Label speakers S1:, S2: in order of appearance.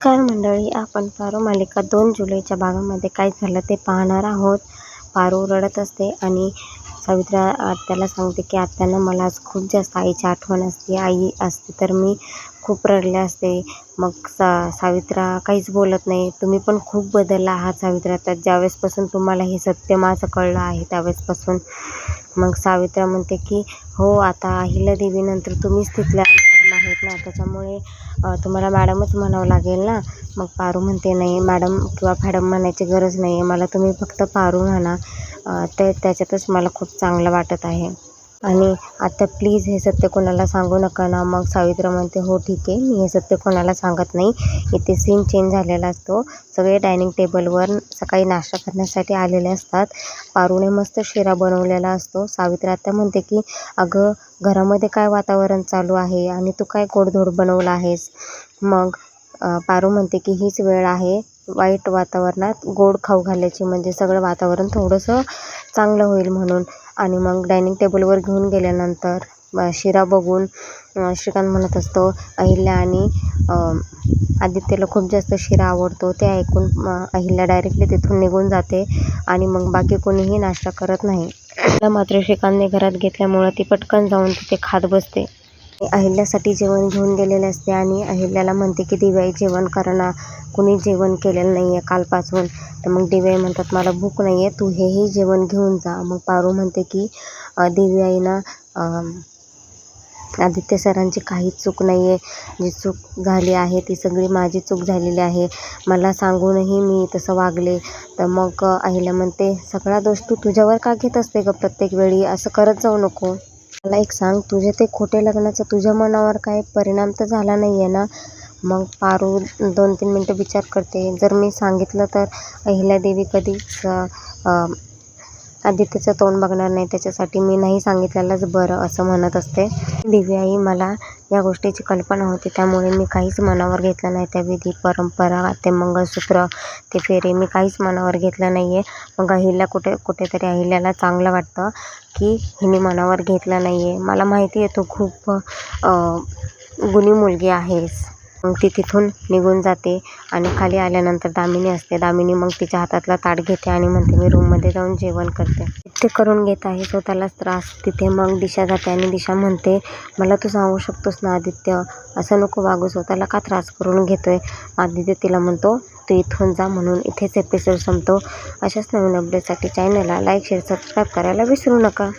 S1: नमस्कार मंडळी, आपण पारू मालिका 2 जुलैच्या भागामध्ये काय झालं ते पाहणार आहोत. पारू रडत असते आणि सावित्रा आत्याला सांगते की आत्यानं मला आज खूप जास्त आईची आठवण असते. आई असते तर मी खूप रडले असते. मग सावित्रा काहीच बोलत नाही. तुम्ही पण खूप बदलला आहात सावित्रा, तर ज्यावेळेसपासून तुम्हाला हे सत्य माझं कळलं आहे त्यावेळेसपासून. मग सावित्रा म्हणते की हो, आता अहिल्यादेवीनंतर तुम्हीच तिथल्या मॅडम आहेत ना, त्याच्यामुळे तुम्हाला मॅडमच म्हणावं लागेल ना. मग पारू म्हणते नाही, मॅडम किंवा फॅडम म्हणायची गरज नाही आहे, मला तुम्ही फक्त पारू म्हणा. त्याच्यातच मला खूप चांगलं वाटत आहे. आणि आता प्लीज हे सत्य कोणाला सांगू नका ना. मग सावित्रा म्हणते हो ठीक आहे, मी हे सत्य कोणाला सांगत नाही. इथे सीन चेंज झालेला असतो. सगळे डायनिंग टेबलवर सकाळी नाश्ता करण्यासाठी आलेले असतात. पारूने मस्त शिरा बनवलेला असतो. सावित्रा आता म्हणते की अगं, घरामध्ये काय वातावरण चालू आहे आणि तू काय गोडधोड बनवलं आहेस. मग पारू म्हणते की हीच वेळ आहे वाईट वातावरणात गोड खाऊ घालायची, म्हणजे सगळं वातावरण थोडंसं चांगलं होईल म्हणून. आणि मग डायनिंग टेबलवर घेऊन गेल्यानंतर शिरा बघून श्रीकांत म्हणत असतो अहिल्या आणि आदित्यला खूप जास्त शिरा आवडतो. ते ऐकून अहिल्या डायरेक्टली तिथून निघून जाते आणि मग बाकी कोणीही नाश्ता करत नाही. मात्र श्रीकांतने घरात घेतल्यामुळं ती पटकन जाऊन तिथे खात बसते. अहिल्यासाठी जेवण घेऊन गेलेले असते आणि अहिल्याला म्हणते की दिव्याई जेवण करा ना, कुणी जेवण केलेलं नाही आहे कालपासून. तर मग दिव्याई म्हणतात मला भूक नाही आहे, तू हेही जेवण घेऊन जा. मग पारू म्हणते की दिव्याईना आदित्य सरांची काहीच चूक नाही आहे. जी चूक झाली आहे ती सगळी माझी चूक झालेली आहे. मला सांगूनही मी तसं वागले. तर मग अहिल्या म्हणते सगळा दोष तू तुझ्यावर का घेत असते ग प्रत्येक वेळी, असं करत जाऊ नको. मला एक सांग, तुझे ते खोटे लग्नाचा तुझ्या मनावर काय परिणाम तर झाला नाही आहे ना. मग पारू 2-3 मिनटं विचार करते. जर मी सांगितलं तर अहिल्यादेवी कधीच आदित्यचं तोंड बघणार नाही, त्याच्यासाठी मी नाही सांगितलेलंच बरं असं म्हणत असते. दिव्याई मला या गोष्टीची कल्पना होती, त्यामुळे मी काहीच मनावर घेतलं नाही. त्या विधी परंपरा, ते मंगळसूत्र, ते फेरे मी काहीच मनावर घेतलं नाही आहे. मग अहिल्या कुठेतरी अहिल्याला चांगलं वाटतं की हिने मनावर घेतलं नाही आहे. मला माहिती आहे तू खूप गुणी मुलगी आहेस. मग ती तिथून निघून जाते आणि खाली आल्यानंतर दामिनी असते. दामिनी मग तिच्या हातातला ताट घेते आणि म्हणते मी रूममध्ये जाऊन जेवण करते. ते करून घेत आहे, स्वतःलाच त्रास. तिथे मग दिशा जाते आणि दिशा म्हणते मला तू सांगू शकतोस ना आदित्य, असं नको वागू, स्वतःला का त्रास करून घेतोय. आदित्य तिला म्हणतो तू इथून जा म्हणून. इथेच एपिसोड संपतो. अशाच नवीन अपडेटसाठी चॅनलला लाईक, शेअर, सबस्क्राईब करायला विसरू नका.